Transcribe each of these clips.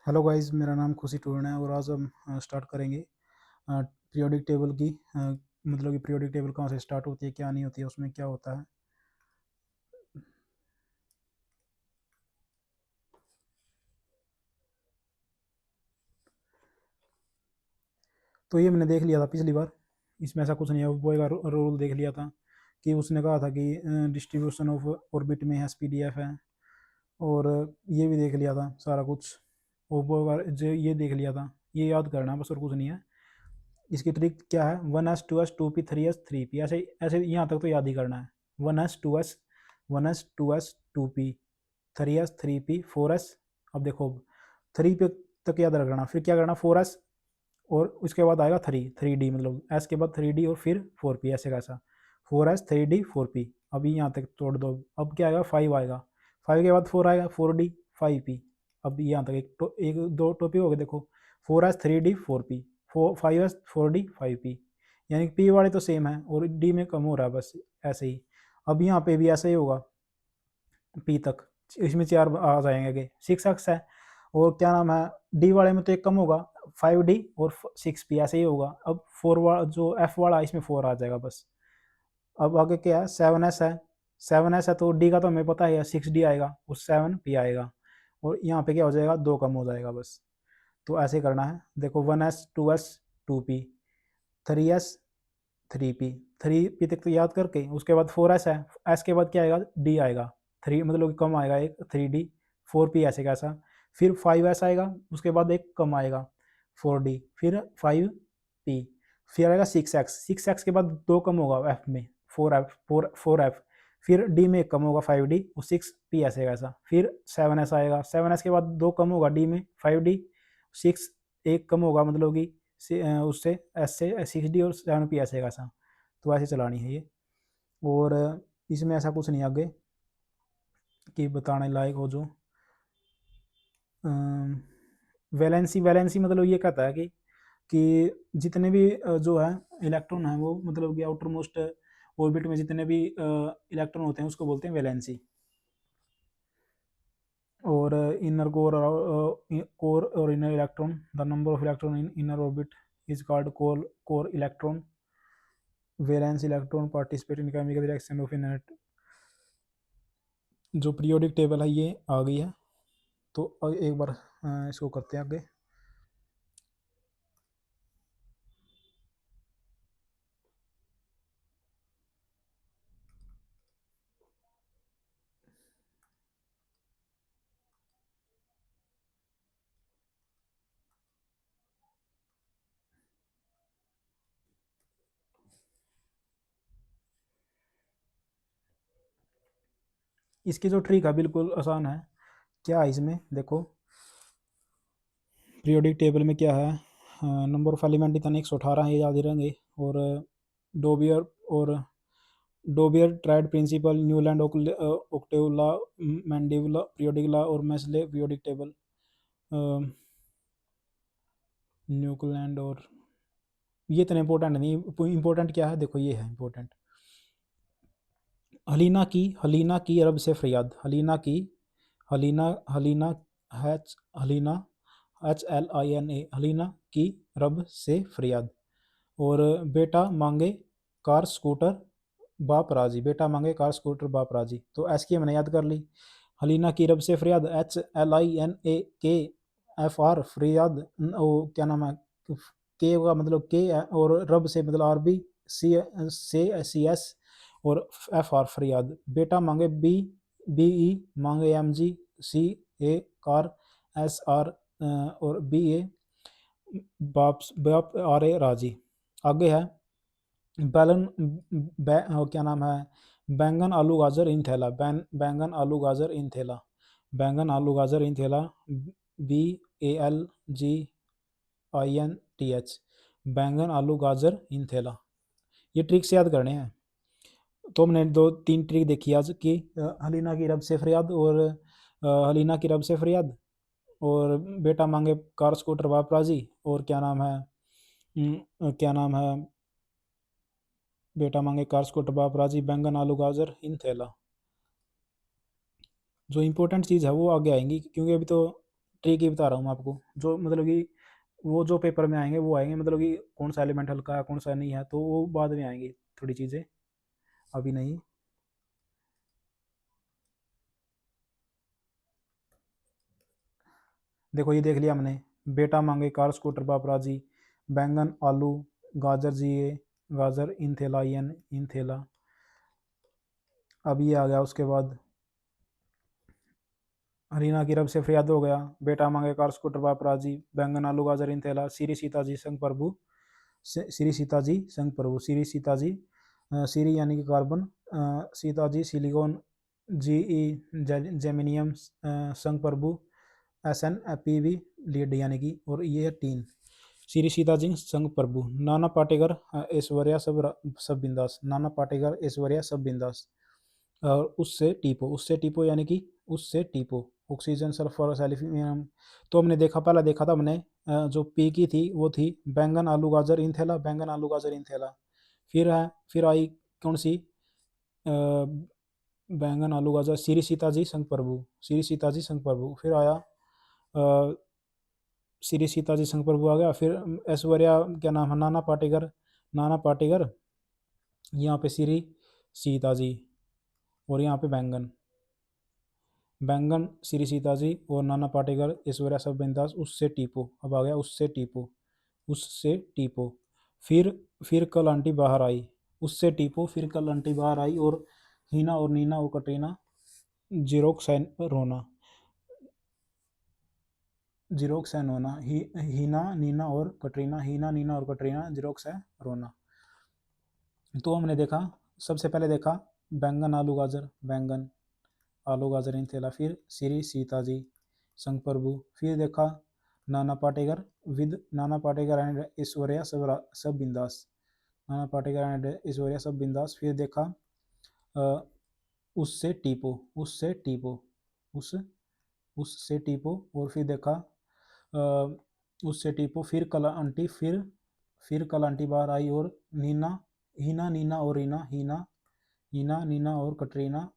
Hello guys, मेरा नाम खुशी टूरण है और आज हम स्टार्ट करेंगे पीरियोडिक टेबल की मतलब कि पीरियोडिक टेबल कहाँ से स्टार्ट होती है, क्या नहीं होती है, उसमें क्या होता है। तो ये मैंने देख लिया था पिछली बार, इसमें ऐसा कुछ नहीं है। बॉय का रोल देख लिया था कि उसने कहा था कि डिस्ट्रीब्यूशन ऑफ ऑर्बिट में एस है। और ये भी देख लिया था सारा कुछ। और बॉय का जो ये देख लिया था, ये याद करना है बस, और कुछ नहीं है। इसकी ट्रिक क्या है, 1s 2s 2p 3s 3p, ऐसे ऐसे यहाँ तक तो याद ही करना है। 1s 2p 3s 3p 4s। अब देखो 3 पे तक याद रखना, फिर क्या करना 4s, और उसके बाद आएगा 3d, मतलब s के बाद 3d और फिर 4p, ऐसे कैसा 4s 3d 4p। अभी यहाँ तक तोड़ दो। अब क्या आएगा 5 आएगा, 5 के बाद 4 आएगा 4d 5p। अब यहाँ तक एक दो टॉपिक हो गए देखो, 4s 3d 4p 5s 4d 5p। यानी कि p वाले तो सेम है और d में कम हो रहा है बस, ऐसे ही। अब यहाँ पे भी ऐसा ही होगा p तक, इसमें 4 आ जाएंगे, 6x है। और क्या नाम है, डी वाले में तो एक कम होगा, 5d और 6p, ऐसे ही होगा। अब 4 वाला जो f वाला, इसमें 4 आ जाएगा बस। अब आगे क्या है, 7s है। 7s है तो डी का तो हमें पता है 6d आएगा और 7p आएगा। और यहाँ पे क्या हो जाएगा, 2 कम हो जाएगा बस। तो ऐसे करना है, देखो 1s 2s 2p 3s 3p, 3p तक तो याद करके उसके बाद 4s है। s के बाद क्या आएगा, d आएगा, 3 मतलब कम आएगा एक 3d 4p, ऐसे कैसा। फिर 5s आएगा, उसके बाद एक कम आएगा 4d, फिर 5p, फिर आएगा 6x के बाद 2 कम होगा f में, 4f, फिर d में एक कम होगा 5d और 6p, ऐसे कैसा। फिर 7s आएगा, 7s के बाद 2 कम होगा d में 5d, 6 एक कम होगा, मतलब कि उससे एस से 6d और 7p, ऐसे कैसा। तो ऐसे चलानी है ये। और इसमें ऐसा कुछ नहीं आगे कि बताने लायक हो जो। वैलेंसी वैलेंसी मतलब ये कहता है कि जितने भी जो है इलेक्ट्रॉन है, वो मतलब कि आउटर मोस्ट ऑर्बिट में जितने भी इलेक्ट्रॉन होते हैं उसको बोलते हैं वैलेंसी। और इनर कोर और inner electron, the number of electron in inner orbit is called core electron. Valence electron participate in chemical reaction of inert. जो पीरियोडिक टेबल है ये आ गई है। तो एक बार इसको करते हैं आगे। इसकी जो ट्रिक है बिल्कुल आसान है। क्या है इसमें देखो, पीरियोडिक टेबल में क्या है, नंबर ऑफ एलिमेंट इतने 118 है, ये याद ही रहेंगे। और डोबियर और Dobereiner triad principle, Newland octave law, Mendeleev law periodic law, और मेसले पीरियोडिक टेबल, न्यूलैंड। और ये इतना इंपॉर्टेंट नहीं, इंपॉर्टेंट क्या है देखो, ये है इंपॉर्टेंट। हलीना की अरब से फरियाद, हलीना हलीना हलीना HLINA, हलीना की रब से फरियाद। और बेटा मांगे कार स्कूटर बाप राजी, बेटा मांगे कार स्कूटर बाप राजी। तो एस की हमने याद कर ली। हलीना की रब से फरियाद, HLINA KFR, फरियाद क्या नाम है, के का मतलब के है, और रब से मतलब RB, CS, और FR फरियाद। बेटा मांगे BE, मांगे MG, CA कार, SR और BA बाप बाप RA राजी। आगे है बैलन क्या नाम है, बैंगन आलू गाजर इन थैला, बैंगन आलू गाजर इन थैला, बैंगन आलू गाजर इन थैला, BALGINTH, बैंगन आलू गाजर इन थैला। ये ट्रिक से याद करने हैं। तो हमने 2-3 ट्रिक देखी आज की, हलीना की रब से फरियाद, और हलीना की रब से फरियाद, और बेटा मांगे कार स्कूटर बाप राजी, और क्या नाम है, क्या नाम है, बेटा मांगे कार स्कूटर बाप राजी, बैंगन आलू गाजर इन थैला। जो इंपॉर्टेंट चीज़ है वो आगे आएंगी, क्योंकि अभी तो ट्रिक ही बता रहा हूँ मैं आपको, जो मतलब कि वो जो पेपर में आएंगे वो आएंगे, मतलब कि कौन सा एलिमेंट हल्का है कौन सा नहीं है, तो वो बाद में आएंगी थोड़ी चीज़ें, अभी नहीं। देखो ये देख लिया हमने, बेटा मांगे कार स्कूटर बाप राजी, बैंगन आलू गाजर जिए, गाजर इन थेला इन थेला। अब ये आ गया उसके बाद, हरीना की रब से फरियाद हो गया, बेटा मांगे कार स्कूटर बाप राजी, बैंगन आलू गाजर इन थेला, श्री सीता जी संग प्रभु, श्री सीता जी संग प्रभु, श्री सीता जी, श्री यानी कि carbon, Sita ji silicon, G E germanium, संग प्रभु, S N P V lead यानी कि, और ये है टीन। श्री सीता जी संग प्रभु, नाना पाटेकर ऐश्वर्या सब बिंदास, नाना पाटेकर ऐश्वर्या सब बिंदास, और उससे टीपो यानी कि उससे टीपो, ऑक्सीजन सल्फर सेलिफियम। तो हमने देखा, पहला देखा था हमने, जो पी की थी वो थी बैंगन आलू गाजर इन थैला, बैंगन आलू गाजर इन थैला। फिर आई कौन सी, बैंगन आलू गाजर श्री सीता जी संग प्रभु, श्री सीता जी संग प्रभु। फिर आया श्री सीता जी संग प्रभु आ गया। फिर ऐश्वर्या क्या नाम है, नाना पाटेकर, नाना पाटेकर, यहाँ पे श्री सीता जी, और यहाँ पे बैंगन, बैंगन श्री सीता जी और नाना पाटेकर ऐश्वर्या सब बिंदास, उससे टीपो। अब आ गया उससे टीपो, उससे टीपो। फिर कल आंटी बाहर आई, उससे टीपो, फिर कल आंटी बाहर आई, और हीना और नीना और कटरीना जीरोक्स रोना, जीरोक्स है रोना, हीना नीना और कटरीना, हीना नीना और कटरीना जीरोक्स है रोना। तो हमने देखा, सबसे पहले देखा बैंगन आलू गाजर, बैंगन आलू गाजर इन थेला, फिर श्री सीता जी संग प्रभु, फिर देखा नाना पाटेकर विद नाना पाटेकर एंड ऐश्वर्या सब बिंदास, नाना पाटेकर एंड ऐश्वर्या सब बिंदास। फिर देखा उससे टीपो, उससे टीपो, उस उससे टीपो, और फिर देखा उससे टीपो, फिर कल आंटी बाहर आई, और नीना, हीना नीना और रीना, हीना हीना नीना और कटरीना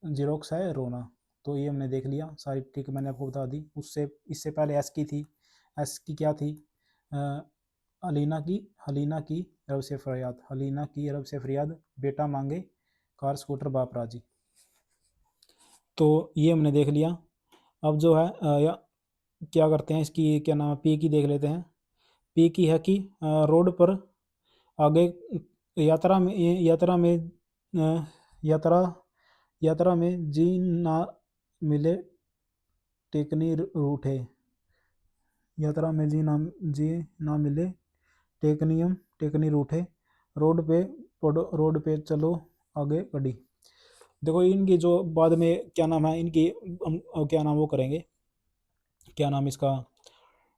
जीरोक्स है रोना। तो ये हमने देख लिया, सारी ट्रिक मैंने आपको बता दी। उससे इससे पहले एस की थी, एस की क्या थी, अलीना की, हलीना की रब से फरियाद, हलीना की रब से फरियाद, बेटा मांगे कार स्कूटर बाप राजी। तो ये हमने देख लिया। अब जो है या क्या करते हैं, इसकी क्या नाम है, पी की देख लेते हैं। पी की है कि रोड पर आगे यात्रा में यात्रा यात्रा में जी ना मिले टेकनी रूठे, यात्रा में जी ना मिले टेकनी रूठे, रोड पे रोड पे चलो आगे बढ़ी। देखो इनकी जो बाद में क्या नाम है, इनकी हम क्या नाम वो करेंगे, क्या नाम इसका,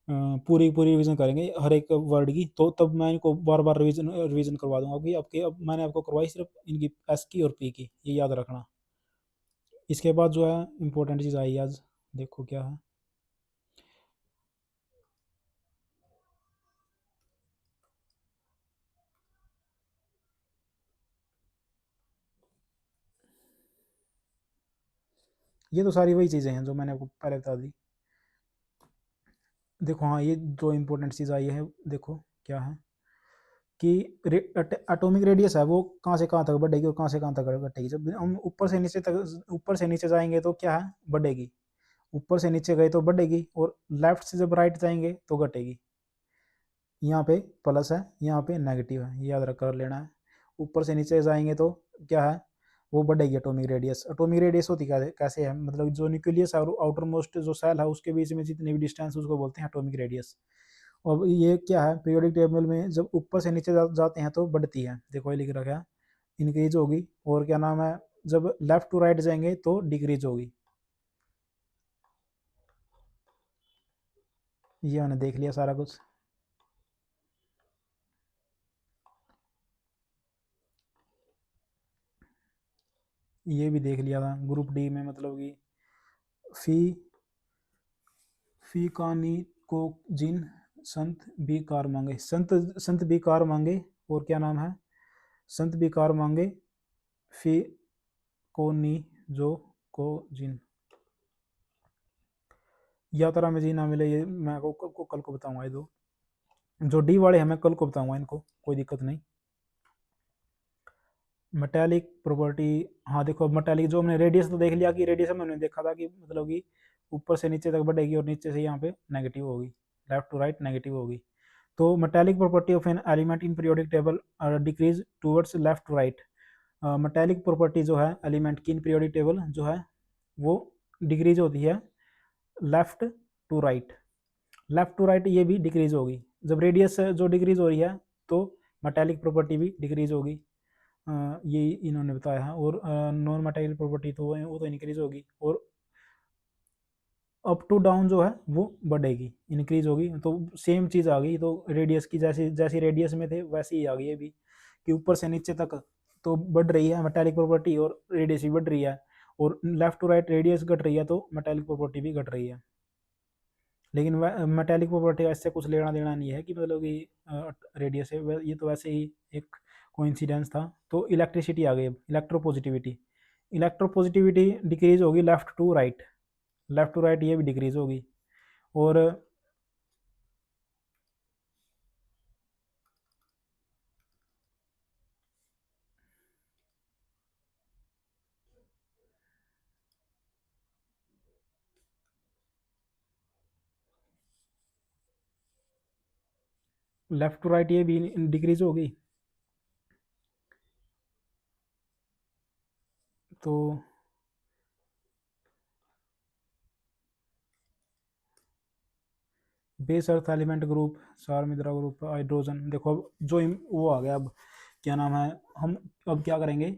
पूरी पूरी रिवीजन करेंगे हर एक वर्ड की, तो तब मैं इनको बार बार रिवीजन करवा दूंगा कि आपके, अब मैंने आपको करवाई सिर्फ इनकी एस की और पी की, ये याद रखना। इसके बाद जो है इम्पोर्टेंट चीज़ आई आज, देखो क्या है। ये तो सारी वही चीज़ें हैं जो मैंने आपको पहले बता दी। देखो हाँ, ये जो इम्पोर्टेंट चीज़ आई है, देखो क्या है कि एटॉमिक रेडियस है वो कहाँ से कहाँ तक बढ़ेगी और कहाँ से कहाँ तक घटेगी। जब हम ऊपर से नीचे जाएंगे तो क्या है, बढ़ेगी। ऊपर से नीचे गए तो बढ़ेगी, और लेफ्ट से जब राइट जाएंगे तो घटेगी। यहाँ पे प्लस है, यहाँ पे नेगेटिव है, ये याद रख कर लेना है। ऊपर से नीचे जाएंगे तो क्या है, वो बढ़ेगी एटॉमिक रेडियस। एटॉमिक रेडियस होती कैसे है, मतलब जो न्यूक्लियस है और आउटर मोस्ट जो सेल है उसके बीच में जितनी भी डिस्टेंस उसको बोलते हैं एटॉमिक रेडियस। अब ये क्या है, पीरियोडिक टेबल में जब ऊपर से नीचे जाते हैं तो बढ़ती है, देखो ये लिख रखा है, इंक्रीज होगी। और क्या नाम है, जब लेफ्ट टू राइट जाएंगे तो डिक्रीज होगी। ये मैंने देख लिया सारा कुछ। ये भी देख लिया था ग्रुप डी में, मतलब कि फी फी कानी को जिन संत भी कार मांगे, संत भी कार मांगे, और क्या नाम है, संत भी कार मांगे, फी को नी जो को जिन। यात्रा में जी ना मिले, ये मैं को कल को बताऊंगा। ये दो जो डी वाले हैं मैं कल को बताऊंगा, इनको कोई दिक्कत नहीं। मेटेलिक प्रॉपर्टी, हाँ देखो मेटेलिक जो हमने रेडियस तो देख लिया कि रेडियस में हमने देखा था कि मतलब कि ऊपर से नीचे तक बढ़ेगी और नीचे से यहाँ पे नेगेटिव होगी, लेफ्ट टू राइट नेगेटिव होगी। तो metallic property of an element in periodic table decreases towards left to right. Metallic property जो है एलिमेंट की इन पीरियोडिक टेबल जो है वो डिक्रीज होती है left to right. Left to right ये भी डिक्रीज होगी जब रेडियस जो डिक्रीज हो रही है, तो मेटेलिक प्रॉपर्टी भी डिक्रीज होगी। ये इन्होंने बताया है। और नॉन मेटेरियल प्रॉपर्टी तो वो तो इंक्रीज होगी, और अप टू डाउन जो है वो बढ़ेगी, इंक्रीज होगी। तो सेम चीज़ आ गई, तो रेडियस की जैसी जैसी रेडियस में थे वैसे ही आ गई ये भी, कि ऊपर से नीचे तक तो बढ़ रही है मेटेलिक प्रॉपर्टी और रेडियस भी बढ़ रही है, और लेफ्ट टू राइट रेडियस घट रही है तो मेटेलिक प्रॉपर्टी भी घट रही है। लेकिन मेटेलिक प्रॉपर्टी का इससे कुछ लेना देना नहीं है कि मतलब कि रेडियस है, ये तो वैसे ही एक कोइंसिडेंस था। तो इलेक्ट्रिसिटी आ गई, अब इलेक्ट्रोपॉजिटिविटी। इलेक्ट्रोपॉजिटिविटी डिक्रीज होगी left to right, left to right ये भी डिक्रीज होगी। और लेफ्ट टू राइट ये भी डिक्रीज होगी। तो बेस अर्थ एलिमेंट ग्रुप, सार मित्रा ग्रुप, हाइड्रोजन, देखो अब जो वो आ गया। अब क्या नाम है, हम अब क्या करेंगे,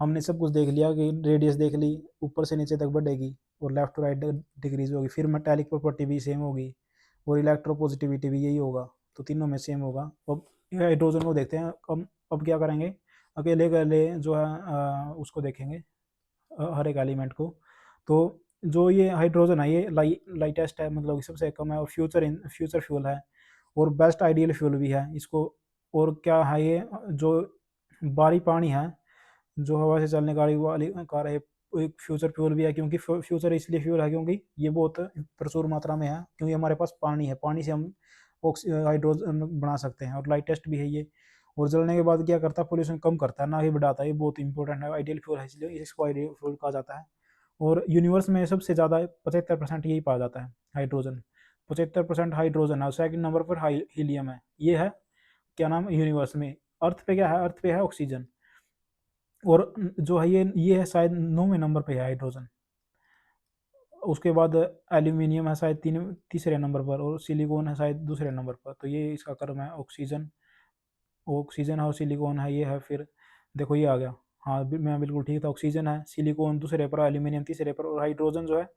हमने सब कुछ देख लिया कि रेडियस देख ली, ऊपर से नीचे तक बढ़ेगी और लेफ्ट टू राइट डिक्रीज होगी, फिर मेटालिक प्रॉपर्टी भी सेम होगी और इलेक्ट्रोपॉजिटिविटी भी यही होगा, तो तीनों में सेम होगा। अब हाइड्रोजन को देखते हैं। अब क्या करेंगे, अकेले अकेले जो है उसको देखेंगे, हर एक एलिमेंट को। तो जो ये हाइड्रोजन है ये लाइटेस्ट है, मतलब सबसे कम है, और फ्यूचर फ्यूल है और बेस्ट आइडियल फ्यूल भी है इसको। और क्या है ये, जो बारी पानी है, जो हवा से चलने वाली कार है, एक फ्यूचर फ्यूल भी है। क्योंकि फ्यूचर इसलिए फ्यूल है क्योंकि ये बहुत प्रचुर मात्रा में है, क्योंकि हमारे पास पानी है, पानी से हम हाइड्रोजन बना सकते हैं, और लाइटेस्ट भी है ये। और जलने के बाद क्या करता है, पोल्यूशन कम करता है ना ही बढ़ाता है, ये बहुत इंपॉर्टेंट है, आइडियल फ्यूल है इसलिए इसको आइडियल फ्यूल कहा जाता है। और यूनिवर्स में सबसे ज़्यादा 75% यही पाया जाता है, हाइड्रोजन। 75% हाइड्रोजन है, सेकंड नंबर पर हीलियम है। ये है क्या नाम यूनिवर्स में। अर्थ पे क्या है, अर्थ पे है ऑक्सीजन। और जो है ये है शायद 9वें नंबर पे है हाइड्रोजन। उसके बाद एल्यूमिनियम है शायद तीसरे नंबर पर, और सिलिकॉन है शायद दूसरे नंबर पर। तो ये इसका क्रम है, ऑक्सीजन, ऑक्सीजन है और सिलिकॉन है, ये है। फिर देखो ये आ गया, हाँ मैं बिल्कुल ठीक था। ऑक्सीजन है, सिलिकॉन दूसरे पर, एल्यूमिनियम तीसरे पर, और हाइड्रोजन जो है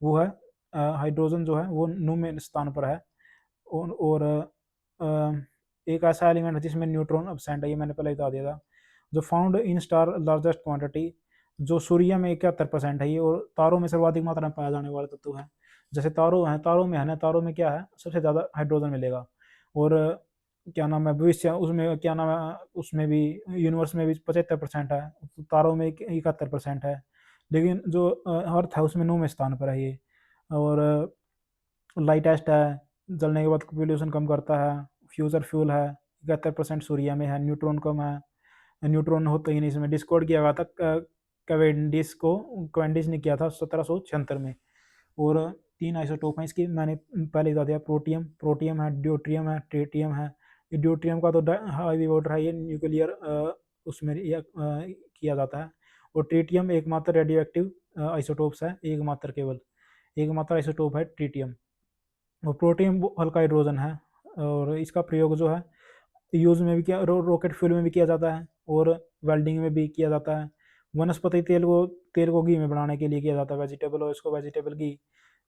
वो है हाइड्रोजन जो है वो 9वें स्थान पर है। और एक ऐसा एलिमेंट है जिसमें न्यूट्रॉन अब्सेंट है, ये मैंने पहले बता दिया था। जो found in star largest quantity, जो सूर्य में 71% है ये, और तारों में सर्वाधिक मात्रा में पाया जाने वाला तत्व है। जैसे तारों में है ना, तारों में क्या है, सबसे ज़्यादा हाइड्रोजन मिलेगा। और क्या नाम है, भविष्य उसमें क्या नाम है, उसमें भी यूनिवर्स में भी 75% है, तारों में 71% है। लेकिन जो अर्थ है उसमें 9वें स्थान पर है ये। और लाइटेस्ट है, जलने के बाद पोल्यूशन कम करता है, फ्यूचर फ्यूल है, 71% सूर्य में है, न्यूट्रॉन कम है, न्यूट्रॉन होता ही नहीं इसमें। डिस्कवर किया गया था कैवेंडिश ने किया था 1776 में। और 3 आइसोटोप हैं इसकी, मैंने पहले बता दिया, प्रोटियम प्रोटियम है, ड्यूट्रियम है, ट्रिटियम है। ये ड्यूट्रियम का तो हाईवी ऑर्डर है, ये न्यूक्लियर उसमें किया जाता है। और ट्रिटियम एकमात्र रेडियो एक्टिव आइसोटोप्स है, एकमात्र केवल एकमात्र आइसोटोप है ट्रिटियम। और प्रोटियम हल्का हाइड्रोजन है, और इसका प्रयोग जो है यूज में भी किया, रॉकेट फ्यूल में भी किया जाता है, और वेल्डिंग में भी किया जाता है। वनस्पति तेल को घी में बनाने के लिए किया जाता है, वेजिटेबल ऑयल को वेजिटेबल घी,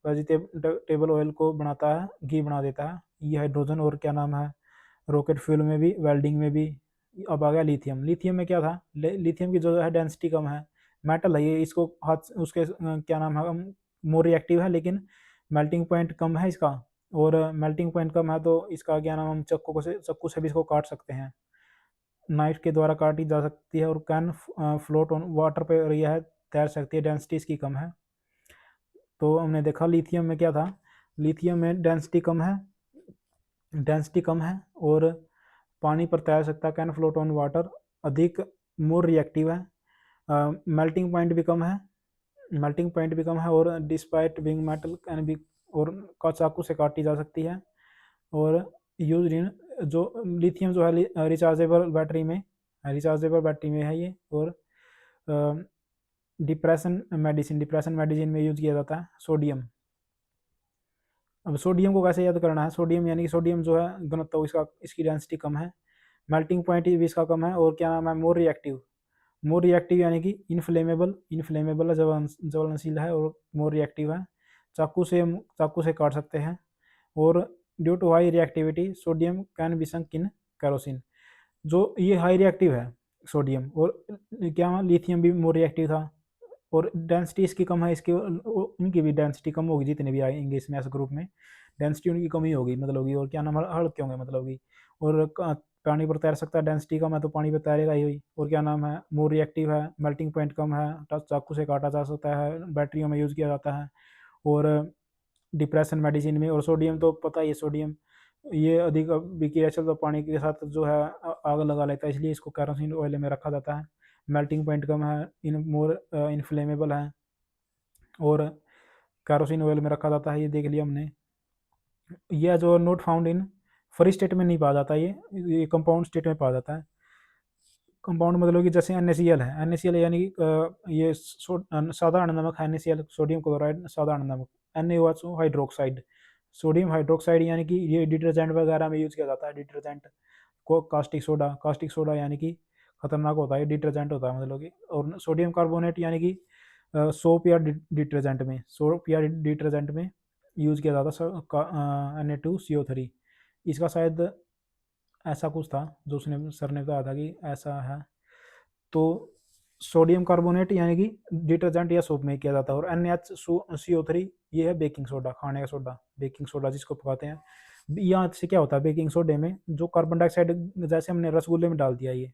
वेजिटेबल ऑयल को बनाता है, घी बना देता है ये हाइड्रोजन। और क्या नाम है, रॉकेट फ्यूल में भी, वेल्डिंग में भी। अब आ गया लिथियम। लिथियम में क्या था, लिथियम की जो है डेंसिटी कम है, मेटल है ये, इसको हाथ उसके क्या नाम है, मोर रिएक्टिव है, लेकिन मेल्टिंग पॉइंट कम है इसका। और मेल्टिंग पॉइंट कम है तो इसका क्या नाम, हम चाकू से भी इसको काट सकते हैं, नाइफ के द्वारा काटी जा सकती है। और कैन फ्लोट ऑन वाटर पे, और यह तैर सकती है, डेंसिटी इसकी कम है। तो हमने देखा लिथियम में क्या था, लिथियम में डेंसिटी कम है और पानी पर तैर सकता है, कैन फ्लोट ऑन वाटर, अधिक मोर रिएक्टिव है, मेल्टिंग पॉइंट भी कम है और despite being metal can be, और चाकू से काटी जा सकती है, और यूज इन, जो लिथियम जो है रिचार्जेबल बैटरी में है ये, और डिप्रेशन मेडिसिन में यूज किया जाता है। सोडियम, अब सोडियम को कैसे याद करना है, सोडियम यानी कि सोडियम जो है घनत्व इसका, इसकी डेंसिटी कम है, मेल्टिंग पॉइंट भी इसका कम है, और क्या नाम है, मोर रिएक्टिव यानी कि इनफ्लेमेबल है, ज्वलनशील है और मोर रिएक्टिव है, चाकू से काट सकते हैं, और due to high reactivity sodium can be sunk in kerosene, जो ये हाई रिएक्टिव है सोडियम, और क्या लिथियम भी मोर रिएक्टिव था, और डेंसिटी इसकी कम है, इसकी उनकी भी डेंसिटी कम होगी, जितने भी आएंगे इसमें ऐसे ग्रुप में डेंसिटी उनकी कम ही होगी मतलब की, और क्या नाम हल्के होंगे मतलब की, और पानी पर तैर सकता है, डेंसिटी कम है तो पानी पर तैरेगा ही हुई, और क्या नाम है, मोर रिएक्टिव है, मेल्टिंग पॉइंट कम है, चाकू से काटा जा सकता है, बैटरियों में यूज़ किया जाता है, और डिप्रेशन मेडिसिन में, और सोडियम तो पता ही है, सोडियम ये अधिक विक्रियाशील तो पानी के साथ जो है आग लगा लेता है, इसलिए इसको कैरोसिन ऑयल में रखा जाता है, मेल्टिंग पॉइंट कम है, इन मोर इनफ्लेमेबल है, और कैरोसिन ऑयल में रखा जाता है, ये देख लिया हमने। यह जो not found in free state में नहीं पाया जाता, ये कंपाउंड स्टेट में पाया जाता है। कंपाउंड मतलब कि जैसे NaCl है, NaCl यानी कि ये साधारण नमक है, NaCl सोडियम क्लोराइड साधारण नमक, NaOH हाइड्रोक्साइड, सोडियम हाइड्रोक्साइड यानी कि ये डिटर्जेंट वगैरह में यूज़ किया जाता है, डिटर्जेंट को, कास्टिक सोडा यानी कि खतरनाक होता है, डिटर्जेंट होता है मतलब कि, और सोडियम कार्बोनेट यानी कि सोप या डिटर्जेंट में यूज़ किया जाता है, Na2CO3, इसका शायद ऐसा कुछ था जो उसने सर ने बताया था कि ऐसा है, तो सोडियम कार्बोनेट यानी कि डिटर्जेंट या सोप में किया जाता है, और NaCO3 ये है बेकिंग सोडा, खाने का सोडा, बेकिंग सोडा जिसको पकाते हैं। यहाँ से क्या होता है बेकिंग सोडे में, जो कार्बन डाइऑक्साइड जैसे हमने रसगुल्ले में डाल दिया ये,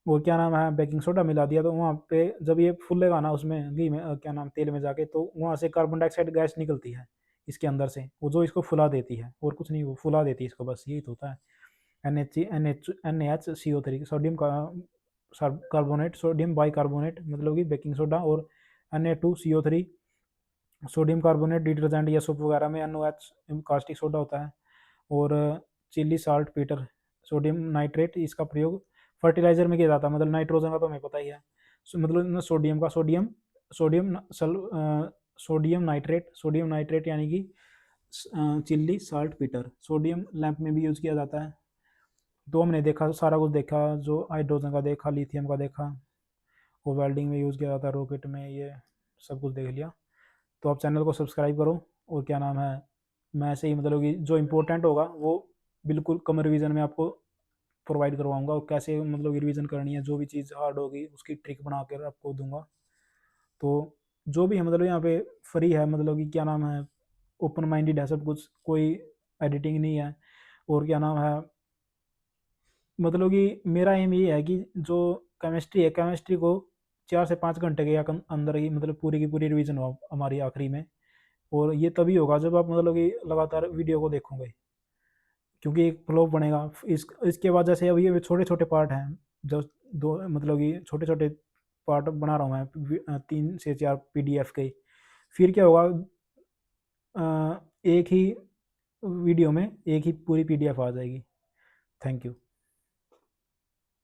वो क्या नाम है, बेकिंग सोडा मिला दिया, तो वहाँ पे जब ये फूलेगा ना उसमें घी में, क्या नाम, तेल में जाके, तो वहाँ से कार्बन डाइऑक्साइड गैस निकलती है इसके अंदर से, वो जो इसको फुला देती है, और कुछ नहीं, वो फुला देती है इसको, बस यही तो होता है। NaCO3 sodium carbonate, sodium bicarbonate मतलब कि बेकिंग सोडा, और Na2CO3 सोडियम कार्बोनेट डिटर्जेंट या सोप वगैरह में, NOH कास्टिक सोडा होता है, और Chile saltpetre sodium nitrate, इसका प्रयोग फर्टिलाइजर में किया जाता है, मतलब नाइट्रोजन का तो हमें पता ही है, मतलब सोडियम का सोडियम सोडियम नाइट्रेट यानी कि chilli salt Peter, sodium lamp में भी यूज़ किया जाता है। तो हमने देखा, सारा कुछ देखा, जो हाइड्रोजन का देखा, लिथियम का देखा, वो वेल्डिंग में यूज़ किया जाता है, रॉकेट में, ये सब कुछ देख लिया। तो आप चैनल को सब्सक्राइब करो, और क्या नाम है, मैं ऐसे ही मतलब कि जो इम्पोर्टेंट होगा वो बिल्कुल कम रिवीजन में आपको प्रोवाइड करवाऊंगा, और कैसे मतलब रिवीजन करनी है, जो भी चीज़ हार्ड होगी उसकी ट्रिक बना कर आपको दूंगा। तो जो भी है मतलब यहाँ पे फ्री है, मतलब कि क्या नाम है, ओपन माइंडेड है सब कुछ, कोई एडिटिंग नहीं है, और क्या नाम है, मतलब कि मेरा एम ये है कि जो केमिस्ट्री है, केमिस्ट्री को 4 से 5 घंटे के अंदर ही मतलब पूरी की पूरी रिवीजन हो हमारी आखिरी में, और ये तभी होगा जब आप मतलब कि लगातार वीडियो को देखोगे, क्योंकि एक फ्लो बनेगा। इसके बाद जैसे अब ये छोटे छोटे पार्ट हैं, जो दो मतलब कि छोटे छोटे पार्ट बना रहा हूँ मैं, 3 से 4 PDF के, फिर क्या होगा, एक ही वीडियो में एक ही पूरी PDF आ जाएगी। Thank you.